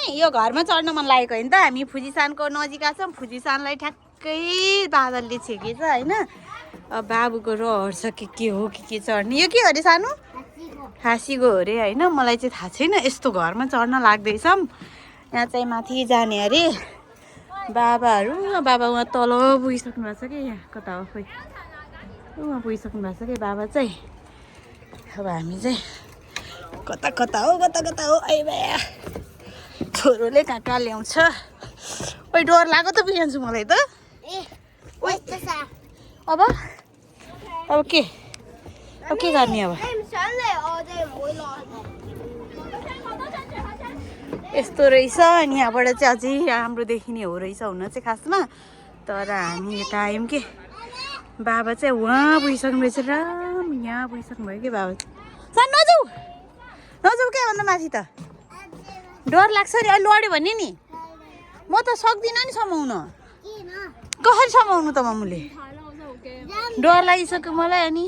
यो घरमा चढ्न मन लागेको होइन त हामी फुजिसानको नजिक छौँ फुजिसानलाई ठ्याक्कै बादलले छेकेछ होइन बाबुको रहर छ के हो के चढ्ने यो के हो अरे सानो हाँसीको हो अरे होइन मलाई चाहिँ थाहा छैन यस्तो घरमा चढ्न लाग्दैछौँ यहाँ चाहिँ माथि जाने अरे बाबाहरू बाबा उहाँ तल पुगिसक्नु भएको छ कि यहाँ कता हो खोइ उहाँ पुगिसक्नु भएको छ कि बाबा चाहिँ अब हामी चाहिँ कता कता हो ऐ भया छोरोले कहाँ कहाँ ल्याउँछ ओइ डर लाग्यो त बिहान्छु मलाई त अब के गर्ने अब यस्तो रहेछ अनि यहाँबाट चाहिँ अझै राम्रो देखिने हो रहेछ हुन चाहिँ खासमा तर हामी यता आयौँ कि बाबा चाहिँ उहाँ पुगिसक्नु रहेछ र यहाँ पुगिसक्नु भयो कि बाबा सा नजाऊ क्या भन्दा माथि त डर लाग्छ अरे अहिले लड्यो भने नि म त सक्दिनँ नि समाउन कसरी समाउनु त मम्मीले डर लागिसक्यो मलाई अनि